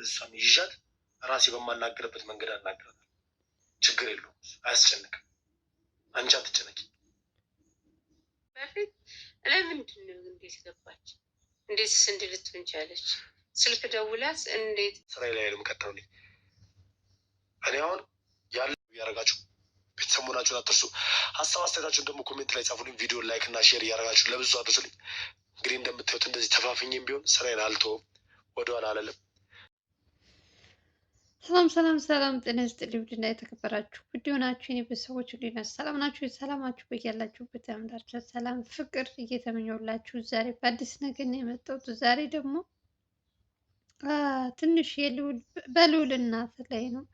እሷን ይዣት ራሴ በማናገርበት መንገድ አናግራታለሁ። ችግር የለውም፣ አያስጨንቅም። አንቺ አትጨነቂ። በፊት ለምንድን ነው እንዴት ገባች? እንዴትስ እንዲህ ልትሆን ቻለች? ስልክ ደውላስ እንዴት? ስራዬ ላይ ነው የምቀጥለው እኔ አሁን ያለ እያደረጋችሁ ቤተሰብ መሆናችሁን አትርሱ። ሀሳብ አስተያየታችሁን ደግሞ ኮሜንት ላይ ጻፉልኝ። ቪዲዮ ላይክ እና ሼር እያደረጋችሁ ለብዙ አድርሱልኝ። እንግዲህ እንደምታዩት እንደዚህ ተፋፍኝም ቢሆን ስራዬን አልተውም፣ ወደኋላ አላለም። ሰላም ጤና ይስጥልኝ። ውድና የተከበራችሁ ውድ የሆናችሁ የኔ ቤተሰቦች እንዴት ናችሁ? ሰላም ናችሁ? ሰላማችሁ በያላችሁበት ያምዳችሁ። ሰላም ፍቅር እየተመኘሁላችሁ ዛሬ በአዲስ ነገር ነው የመጣሁት። ዛሬ ደግሞ ትንሽ በልዑል እናት ላይ ነው።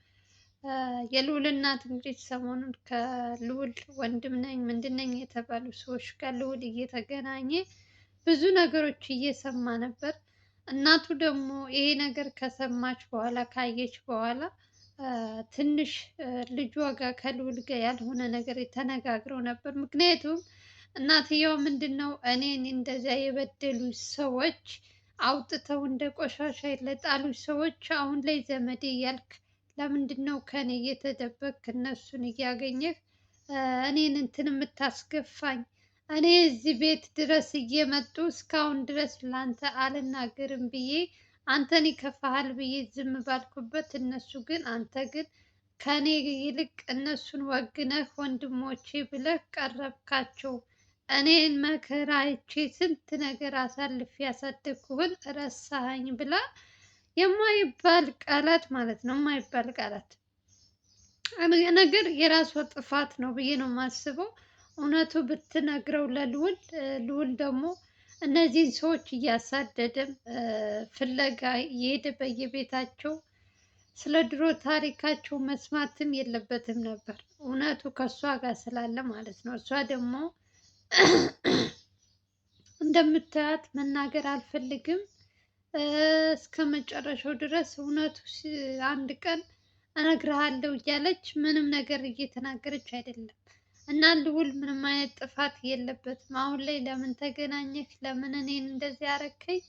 የልዑል እናት እንግዲህ ሰሞኑን ከልዑል ወንድም ነኝ ምንድን ነኝ የተባሉ ሰዎች ጋር ልዑል እየተገናኘ ብዙ ነገሮች እየሰማ ነበር። እናቱ ደግሞ ይሄ ነገር ከሰማች በኋላ ካየች በኋላ ትንሽ ልጇ ጋር ከልዑል ጋር ያልሆነ ነገር ተነጋግረው ነበር። ምክንያቱም እናትየው ምንድን ነው እኔን እንደዚያ የበደሉ ሰዎች አውጥተው እንደ ቆሻሻ የለጣሉ ሰዎች አሁን ላይ ዘመዴ እያልክ ለምንድን ነው ከኔ እየተደበቅ እነሱን እያገኘህ እኔን እንትን የምታስገፋኝ? እኔ እዚህ ቤት ድረስ እየመጡ እስካሁን ድረስ ላንተ አልናገርም ብዬ አንተን ይከፋሃል ብዬ ዝም ባልኩበት፣ እነሱ ግን አንተ ግን ከኔ ይልቅ እነሱን ወግነህ ወንድሞቼ ብለህ ቀረብካቸው። እኔን መከራ አይቼ ስንት ነገር አሳልፍ ያሳደግኩህን ረሳኸኝ ብላ የማይባል ቃላት ማለት ነው። የማይባል ቃላት ነገር የራሷ ጥፋት ነው ብዬ ነው የማስበው። እውነቱ ብትነግረው ለልዑል፣ ልዑል ደግሞ እነዚህን ሰዎች እያሳደደም ፍለጋ እየሄደ በየቤታቸው ስለ ድሮ ታሪካቸው መስማትም የለበትም ነበር። እውነቱ ከእሷ ጋር ስላለ ማለት ነው። እሷ ደግሞ እንደምታያት መናገር አልፈልግም እስከ መጨረሻው ድረስ እውነቱ አንድ ቀን እነግርሃለሁ እያለች ምንም ነገር እየተናገረች አይደለም። እና ልዑል ምንም አይነት ጥፋት የለበትም። አሁን ላይ ለምን ተገናኘህ? ለምን እኔን እንደዚህ አረከኝ?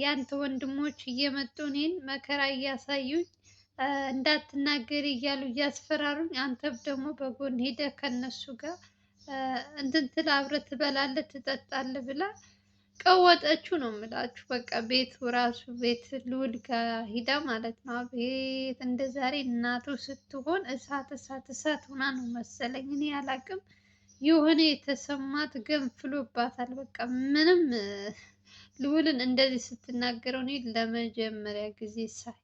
ያንተ ወንድሞች እየመጡ እኔን መከራ እያሳዩኝ እንዳትናገሪ እያሉ እያስፈራሩኝ፣ አንተም ደግሞ በጎን ሄደህ ከነሱ ጋር እንትን ትል አብረህ ትበላለህ ትጠጣለህ ብላ ቀወጠችው ነው የምላችሁ። በቃ ቤቱ ራሱ ቤት ልዑል ጋር ሂዳ ማለት ነው። አቤት እንደ ዛሬ እናቱ ስትሆን እሳት ሆና ነው መሰለኝ። እኔ አላቅም የሆነ የተሰማት ገንፍሎባታል። በቃ ምንም ልዑልን እንደዚህ ስትናገረው እኔ ለመጀመሪያ ጊዜ ሳይ፣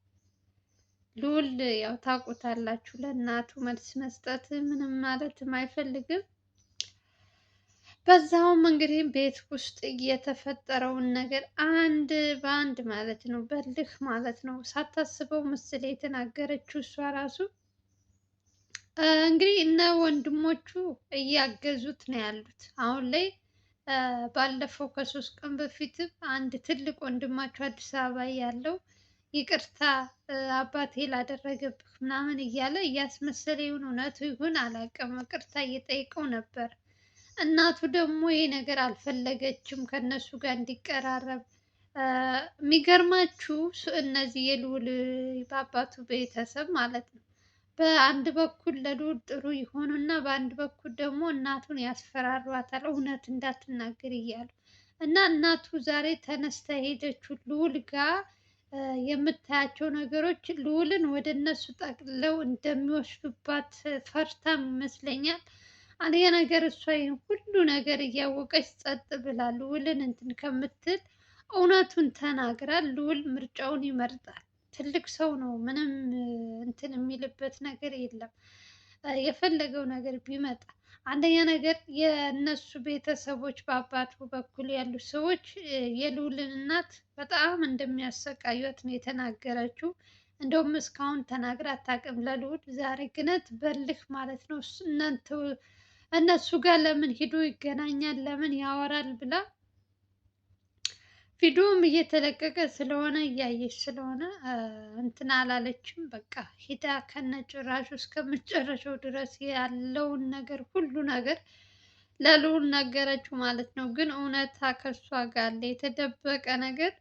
ልዑል ያው ታውቁታላችሁ ለእናቱ መልስ መስጠት ምንም ማለትም አይፈልግም። በዛውም እንግዲህ ቤት ውስጥ የተፈጠረውን ነገር አንድ በአንድ ማለት ነው በልህ ማለት ነው ሳታስበው ምስል የተናገረችው እሷ ራሱ እንግዲህ እነ ወንድሞቹ እያገዙት ነው ያሉት አሁን ላይ። ባለፈው ከ3 ቀን በፊትም አንድ ትልቅ ወንድማቸው አዲስ አበባ ያለው ይቅርታ አባቴ ላደረገብህ ምናምን እያለ እያስመሰለ ይሁን እውነቱ ይሁን አላውቅም፣ ይቅርታ እየጠየቀው ነበር። እናቱ ደግሞ ይሄ ነገር አልፈለገችም ከነሱ ጋር እንዲቀራረብ። የሚገርማችሁ እነዚህ የልዑል በአባቱ ቤተሰብ ማለት ነው በአንድ በኩል ለልዑል ጥሩ ይሆኑና በአንድ በኩል ደግሞ እናቱን ያስፈራሯታል እውነት እንዳትናገር እያሉ እና እናቱ ዛሬ ተነስታ ሄደችው ልዑል ጋር የምታያቸው ነገሮች ልዑልን ወደ እነሱ ጠቅልለው እንደሚወስዱባት ፈርታም ይመስለኛል። አንደኛ ነገር እሷ ይሄን ሁሉ ነገር እያወቀች ጸጥ ብላ ልዑልን እንትን ከምትል እውነቱን ተናግራ ልዑል ምርጫውን ይመርጣል። ትልቅ ሰው ነው፣ ምንም እንትን የሚልበት ነገር የለም። የፈለገው ነገር ቢመጣ አንደኛ ነገር የእነሱ ቤተሰቦች በአባቱ በኩል ያሉ ሰዎች የልዑልን እናት በጣም እንደሚያሰቃዩት ነው የተናገረችው። እንደውም እስካሁን ተናግራ አታውቅም ለልዑል። ዛሬ ግነት በልህ ማለት ነው እነሱ ጋር ለምን ሂዶ ይገናኛል ለምን ያወራል ብላ ቪዲዮም እየተለቀቀ ስለሆነ እያየች ስለሆነ እንትን አላለችም። በቃ ሂዳ ከነጭራሹ እስከ መጨረሻው ድረስ ያለውን ነገር ሁሉ ነገር ለልዑል ነገረችው ማለት ነው። ግን እውነታ ከሷ ጋር አለ የተደበቀ ነገር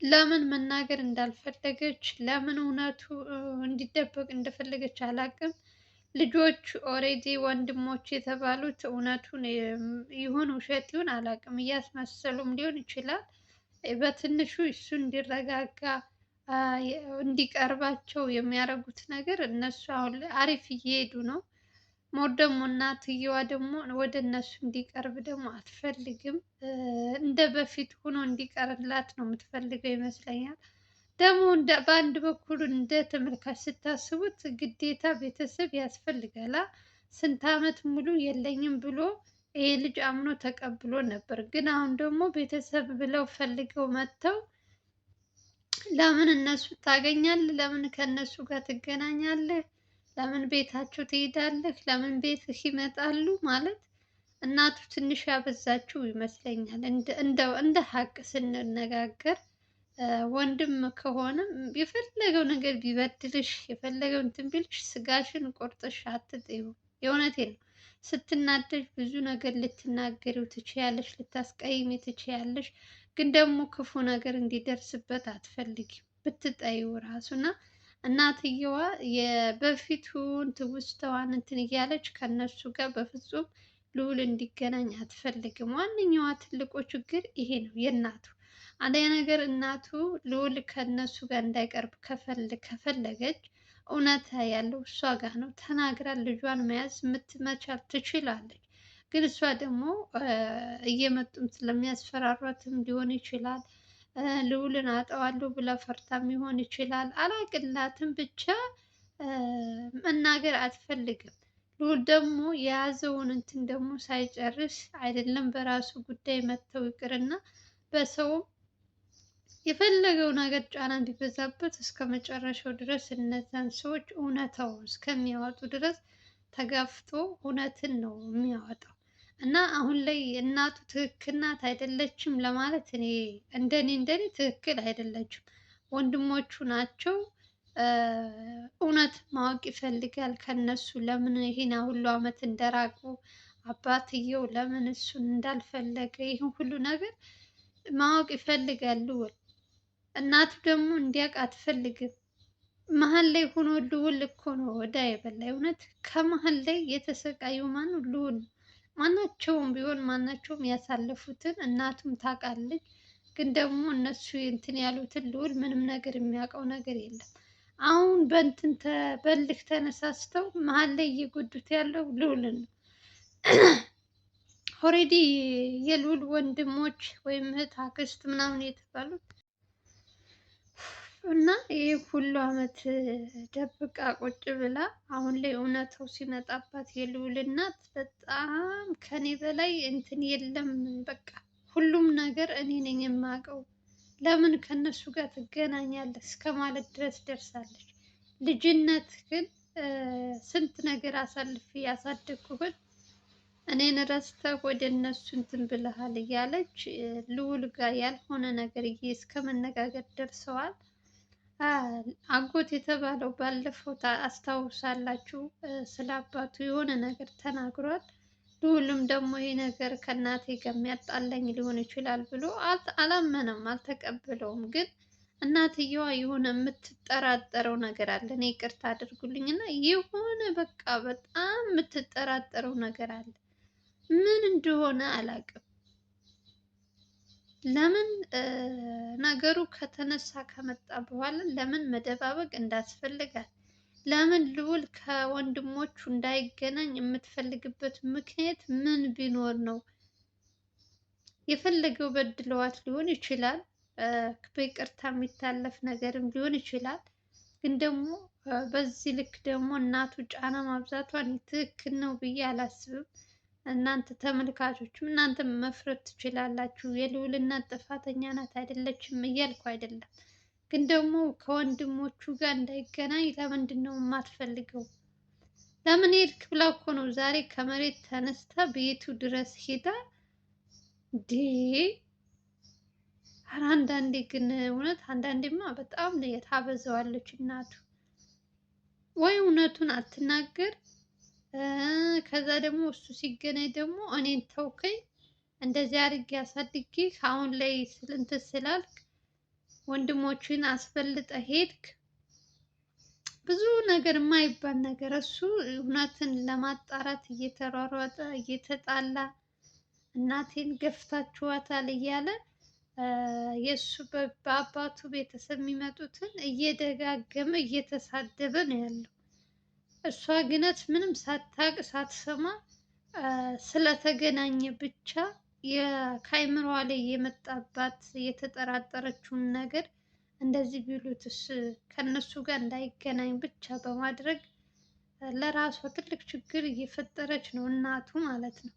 ለምን መናገር እንዳልፈለገች ለምን እውነቱ እንዲደበቅ እንደፈለገች አላውቅም። ልጆች ኦሬዲ ወንድሞች የተባሉት እውነቱን ይሁን ውሸት ይሁን አላውቅም፣ እያስመሰሉም ሊሆን ይችላል። በትንሹ እሱ እንዲረጋጋ አ፣ እንዲቀርባቸው የሚያደርጉት ነገር እነሱ አሁን ላይ አሪፍ እየሄዱ ነው። ሞር ደግሞ እናትየዋ ደግሞ ወደ እነሱ እንዲቀርብ ደግሞ አትፈልግም። እንደ በፊት ሆኖ እንዲቀርላት ነው የምትፈልገው ይመስለኛል። ደግሞ በአንድ በኩል እንደ ተመልካች ስታስቡት ግዴታ ቤተሰብ ያስፈልጋል። ስንት ዓመት ሙሉ የለኝም ብሎ ይሄ ልጅ አምኖ ተቀብሎ ነበር። ግን አሁን ደግሞ ቤተሰብ ብለው ፈልገው መጥተው ለምን እነሱ ታገኛለህ? ለምን ከእነሱ ጋር ትገናኛለህ? ለምን ቤታቸው ትሄዳለህ? ለምን ቤትህ ይመጣሉ? ማለት እናቱ ትንሽ ያበዛችው ይመስለኛል። እንደ ሀቅ ስንነጋገር ወንድም ከሆነ የፈለገው ነገር ቢበድልሽ የፈለገው እንትን ቢልሽ ስጋሽን ቆርጠሽ አትጥዩ። የእውነቴን ነው። ስትናደጅ ብዙ ነገር ልትናገሪው ትችያለሽ፣ ልታስቀይሚ ትችያለሽ። ግን ደግሞ ክፉ ነገር እንዲደርስበት አትፈልጊም ብትጠዩ ራሱና እናትየዋ የበፊቱን ትውስተዋን እንትን እያለች ከነሱ ጋር በፍጹም ልዑል እንዲገናኝ አትፈልግም። ዋነኛዋ ትልቁ ችግር ይሄ ነው የእናቱ። አንደኛ ነገር እናቱ ልዑል ከነሱ ጋር እንዳይቀርብ ከፈለገች እውነታ ያለው እሷ ጋር ነው። ተናግራ ልጇን መያዝ የምትመቻል ትችላለች። ግን እሷ ደግሞ እየመጡም ስለሚያስፈራሯትም ሊሆን ይችላል፣ ልዑልን አጠዋለሁ ብላ ፈርታም ሊሆን ይችላል። አላቅላትም ብቻ መናገር አትፈልግም። ልዑል ደግሞ የያዘውን እንትን ደግሞ ሳይጨርስ አይደለም በራሱ ጉዳይ መተው ይቅርና በሰውም የፈለገው ነገር ጫና ቢበዛበት እስከ መጨረሻው ድረስ እነዛን ሰዎች እውነታው እስከሚያወጡ ድረስ ተጋፍቶ እውነትን ነው የሚያወጣው። እና አሁን ላይ እናቱ ትክክል ናት አይደለችም ለማለት እኔ እንደኔ ትክክል አይደለችም። ወንድሞቹ ናቸው። እውነት ማወቅ ይፈልጋል ከነሱ ለምን ይሄን ሁሉ አመት እንደራቁ፣ አባትየው ለምን እሱን እንዳልፈለገ ይህን ሁሉ ነገር ማወቅ ይፈልጋል ልዑል። እናቱ ደግሞ እንዲያውቅ አትፈልግም። መሀል ላይ ሆኖ ልዑል እኮ ነው ወዳ የበላ። እውነት ከመሀል ላይ የተሰቃዩ ማን ልዑል ነው። ማናቸውም ቢሆን ማናቸውም ያሳለፉትን እናቱም ታውቃለች። ግን ደግሞ እነሱ እንትን ያሉትን ልዑል ምንም ነገር የሚያውቀው ነገር የለም። አሁን በእንትን በልክ ተነሳስተው መሀል ላይ እየጎዱት ያለው ልዑልን ነው። ኦልሬዲ የልዑል ወንድሞች ወይም እህት አክስት ምናምን የተባሉት እና ይህ ሁሉ አመት ደብቃ ቁጭ ብላ አሁን ላይ እውነታው ሲመጣባት የልዑል እናት በጣም ከኔ በላይ እንትን የለም፣ በቃ ሁሉም ነገር እኔ ነኝ የማውቀው፣ ለምን ከነሱ ጋር ትገናኛለህ እስከ ማለት ድረስ ደርሳለች። ልጅነት ግን ስንት ነገር አሳልፌ ያሳደግኩህን እኔን ረስተህ ወደ እነሱ እንትን ብለሃል እያለች ልዑል ጋር ያልሆነ ነገር እስከ መነጋገር ደርሰዋል። አጎት የተባለው ባለፈው አስታውሳላችሁ፣ ስለ አባቱ የሆነ ነገር ተናግሯል። ልዑልም ደግሞ ይሄ ነገር ከእናቴ ጋር የሚያጣላኝ ሊሆን ይችላል ብሎ አላመነም፣ አልተቀበለውም። ግን እናትየዋ የሆነ የምትጠራጠረው ነገር አለ። እኔ ይቅርታ አድርጉልኝ እና የሆነ በቃ በጣም የምትጠራጠረው ነገር አለ። ምን እንደሆነ አላውቅም። ለምን ነገሩ ከተነሳ ከመጣ በኋላ ለምን መደባበቅ እንዳስፈልጋል? ለምን ልዑል ከወንድሞቹ እንዳይገናኝ የምትፈልግበት ምክንያት ምን ቢኖር ነው? የፈለገው በድለዋት ሊሆን ይችላል፣ በይቅርታ የሚታለፍ ነገርም ሊሆን ይችላል። ግን ደግሞ በዚህ ልክ ደግሞ እናቱ ጫና ማብዛቷን ትክክል ነው ብዬ አላስብም። እናንተ ተመልካቾችም እናንተ መፍረድ ትችላላችሁ። የልዑል እናት ጥፋተኛ ናት አይደለችም እያልኩ አይደለም። ግን ደግሞ ከወንድሞቹ ጋር እንዳይገናኝ ለምንድን ነው የማትፈልገው? ለምን ሄድክ ብላ እኮ ነው ዛሬ ከመሬት ተነስታ ቤቱ ድረስ ሄዳ እንዴ! ኧረ አንዳንዴ ግን እውነት አንዳንዴማ በጣም ታበዛዋለች እናቱ። ወይ እውነቱን አትናገር፣ ከዛ ደግሞ እሱ ሲገናኝ ደግሞ እኔን ተውከኝ እንደዚህ አድርጌ አሳድጌ አሁን ላይ እንትን ስላልክ ወንድሞችን አስበልጠ ሄድክ። ብዙ ነገር የማይባል ነገር እሱ እውነትን ለማጣራት እየተሯሯጠ እየተጣላ እናቴን ገፍታችኋታል እያለ የእሱ በአባቱ ቤተሰብ የሚመጡትን እየደጋገመ እየተሳደበ ነው ያለው። እሷ ግነት ምንም ሳታቅ ሳትሰማ ስለተገናኘ ብቻ ከአይምሯ ላይ የመጣባት የተጠራጠረችውን ነገር እንደዚህ ቢሉትስ ከነሱ ጋር እንዳይገናኝ ብቻ በማድረግ ለራሷ ትልቅ ችግር እየፈጠረች ነው፣ እናቱ ማለት ነው።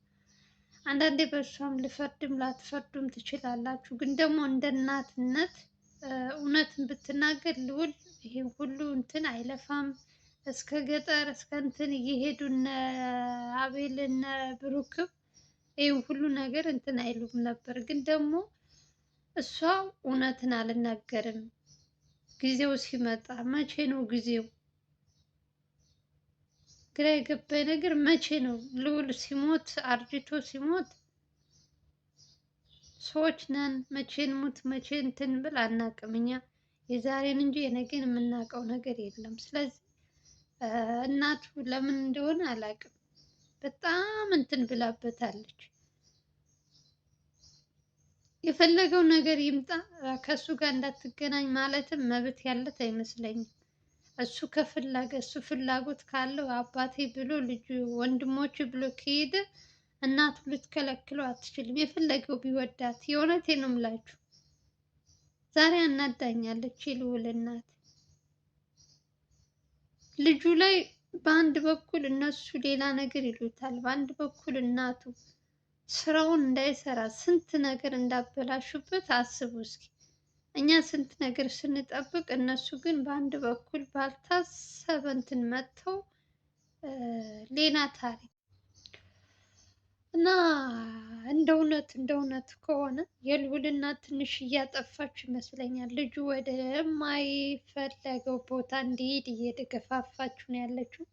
አንዳንዴ በእሷም ልፈርድም ላትፈርዱም ትችላላችሁ፣ ግን ደግሞ እንደ እናትነት እውነትን ብትናገር ልዑል ይሄ ሁሉ እንትን አይለፋም። እስከ ገጠር እስከ እንትን እየሄዱ እነ አቤል እነ ብሩክም ይህ ሁሉ ነገር እንትን አይሉም ነበር። ግን ደግሞ እሷ እውነትን አልናገርም፣ ጊዜው ሲመጣ መቼ ነው ጊዜው? ግራ የገባኝ ነገር መቼ ነው ልዑል ሲሞት አርጅቶ ሲሞት ሰዎች ነን መቼ እንሙት መቼ እንትን ብል አናውቅም። እኛ የዛሬን እንጂ የነገን የምናውቀው ነገር የለም። ስለዚህ እናቱ ለምን እንደሆነ አላውቅም፣ በጣም እንትን ብላበታለች። የፈለገው ነገር ይምጣ ከእሱ ጋር እንዳትገናኝ ማለትም መብት ያለት አይመስለኝም። እሱ እሱ ፍላጎት ካለው አባቴ ብሎ ልጁ ወንድሞች ብሎ ከሄደ እናቱ ልትከለክለው አትችልም። የፈለገው ቢወዳት የእውነቴን ነው የምላችሁ። ዛሬ አናዳኛለች የልዑል እናት ልጁ ላይ በአንድ በኩል እነሱ ሌላ ነገር ይሉታል፣ በአንድ በኩል እናቱ ስራውን እንዳይሰራ ስንት ነገር እንዳበላሹበት አስቡ እስኪ። እኛ ስንት ነገር ስንጠብቅ እነሱ ግን በአንድ በኩል ባልታሰበ እንትን መጥተው ሌላ ታሪክ እና እንደ እውነት ከሆነ የልዑል እናት ትንሽ እያጠፋች ይመስለኛል። ልጁ ወደ የማይፈለገው ቦታ እንዲሄድ እየተገፋፋች ነው ያለችው።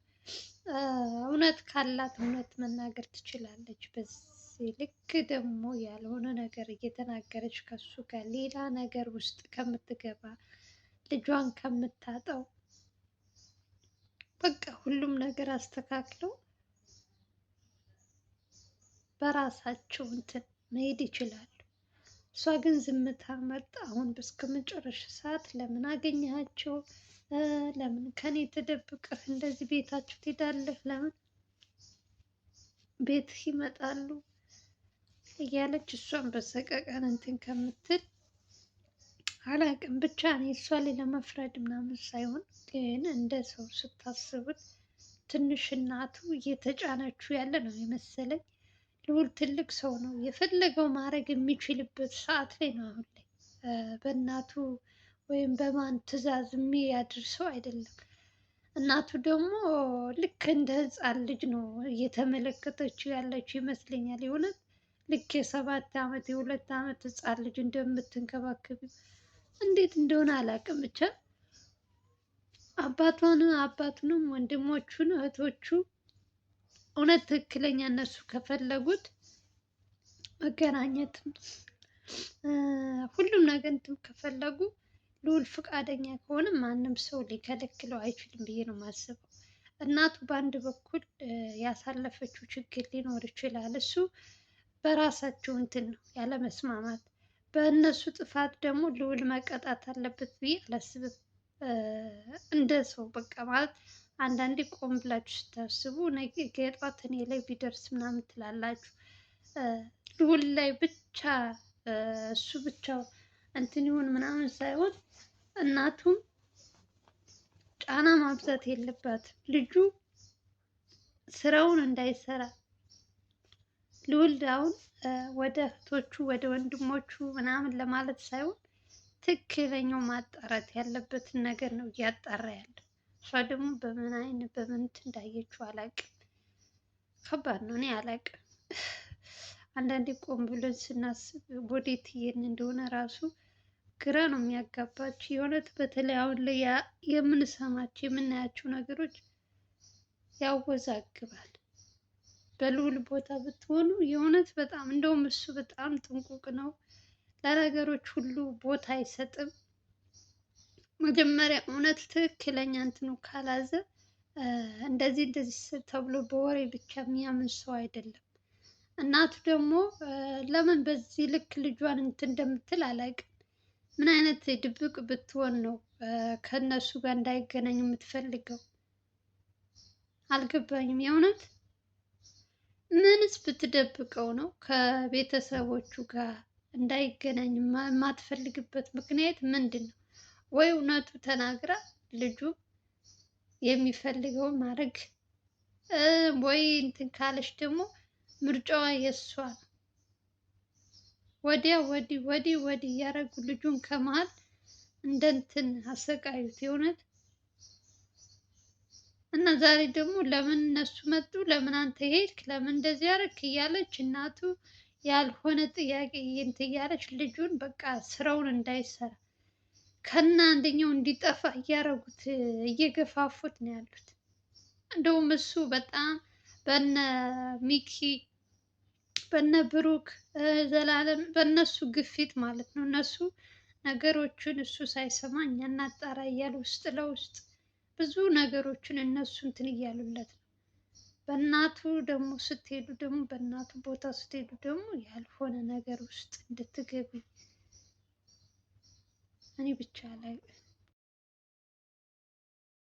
እውነት ካላት እውነት መናገር ትችላለች። በዚህ ልክ ደግሞ ያልሆነ ነገር እየተናገረች ከሱ ጋር ሌላ ነገር ውስጥ ከምትገባ ልጇን ከምታጠው በቃ ሁሉም ነገር አስተካክለው በራሳቸው እንትን መሄድ ይችላሉ። እሷ ግን ዝምታ መርጣ አሁን እስከ መጨረሻ ሰዓት ለምን አገኘሃቸው? ለምን ከኔ ተደብቀህ እንደዚህ ቤታችሁ ትሄዳለህ? ለምን ቤትህ ይመጣሉ? እያለች እሷን በሰቀቀን እንትን ከምትል አላቅም። ብቻ እኔ እሷ ላይ ለመፍረድ ምናምን ሳይሆን ግን እንደ ሰው ስታስቡት ትንሽ እናቱ እየተጫነችው ያለ ነው የመሰለኝ። ልዑል ትልቅ ሰው ነው፣ የፈለገው ማድረግ የሚችልበት ሰዓት ላይ ነው አሁን ላይ። በእናቱ ወይም በማን ትዕዛዝ የሚያድር ሰው አይደለም። እናቱ ደግሞ ልክ እንደ ሕፃን ልጅ ነው እየተመለከተችው ያለችው ይመስለኛል። የእውነት ልክ የ7 ዓመት የ2 ዓመት ሕፃን ልጅ እንደምትንከባከቢው እንዴት እንደሆነ አላውቅም። ብቻ አባቱንም ወንድሞቹን እህቶቹ እውነት ትክክለኛ እነሱ ከፈለጉት መገናኘትም ሁሉም ነገር እንትን ከፈለጉ ልዑል ፈቃደኛ ከሆነ ማንም ሰው ሊከለክለው አይችልም ብዬ ነው የማስበው። እናቱ በአንድ በኩል ያሳለፈችው ችግር ሊኖር ይችላል። እሱ በራሳቸው እንትን ነው ያለመስማማት። በእነሱ ጥፋት ደግሞ ልዑል መቀጣት አለበት ብዬ አላስብም። እንደ ሰው በቃ ማለት አንዳንዴ ቆም ብላችሁ ስታስቡ ነገ ጌጧት እኔ ላይ ቢደርስ ምናምን ትላላችሁ። ልዑል ላይ ብቻ እሱ ብቻ እንትን ይሁን ምናምን ሳይሆን እናቱም ጫና ማብዛት የለባትም። ልጁ ስራውን እንዳይሰራ ልዑል አሁን ወደ እህቶቹ ወደ ወንድሞቹ ምናምን ለማለት ሳይሆን ትክክለኛው ማጣራት ያለበትን ነገር ነው እያጣራ ያለው። እሷ ደግሞ በምን አይነት በምንት እንዳየችው አላውቅም። ከባድ ነው። እኔ አላውቅም። አንዳንዴ ቆም ብለን ስናስብ ወዴት ይሄን እንደሆነ ራሱ ግራ ነው የሚያጋባችሁ። የእውነት በተለይ አሁን ላይ የምንሰማቸው የምናያቸው ነገሮች ያወዛግባል። በልዑል ቦታ ብትሆኑ የእውነት በጣም እንደውም እሱ በጣም ጥንቁቅ ነው። ለነገሮች ሁሉ ቦታ አይሰጥም። መጀመሪያ እውነት ትክክለኛ እንትኑ ካላዘ እንደዚህ እንደዚህ ተብሎ በወሬ ብቻ የሚያምን ሰው አይደለም። እናቱ ደግሞ ለምን በዚህ ልክ ልጇን እንትን እንደምትል አላውቅም። ምን አይነት ድብቅ ብትሆን ነው ከእነሱ ጋር እንዳይገናኝ የምትፈልገው? አልገባኝም የእውነት። ምንስ ብትደብቀው ነው ከቤተሰቦቹ ጋር እንዳይገናኝ የማትፈልግበት ምክንያት ምንድን ነው? ወይ እውነቱ ተናግራ ልጁ የሚፈልገውን ማድረግ፣ ወይ እንትን ካለች ደግሞ ምርጫዋ የእሷ ነው። ወዲያ ወዲህ ወዲህ ወዲህ እያደረጉ ልጁን ከመሀል እንደ እንትን አሰቃዩት የእውነት። እና ዛሬ ደግሞ ለምን እነሱ መጡ፣ ለምን አንተ ሄድክ፣ ለምን እንደዚህ ያደረግክ እያለች እናቱ ያልሆነ ጥያቄ እንትን እያለች ልጁን በቃ ስራውን እንዳይሰራ ከና አንደኛው እንዲጠፋ እያደረጉት እየገፋፉት ነው ያሉት። እንደውም እሱ በጣም በነ ሚኪ በነ ብሩክ ዘላለም በእነሱ ግፊት ማለት ነው። እነሱ ነገሮችን እሱ ሳይሰማ እኛ እናጣራ እያሉ ውስጥ ለውስጥ ብዙ ነገሮችን እነሱ እንትን እያሉለት ነው። በእናቱ ደግሞ ስትሄዱ ደግሞ በእናቱ ቦታ ስትሄዱ ደግሞ ያልሆነ ነገር ውስጥ እንድትገቢ እኔ ብቻ ላይ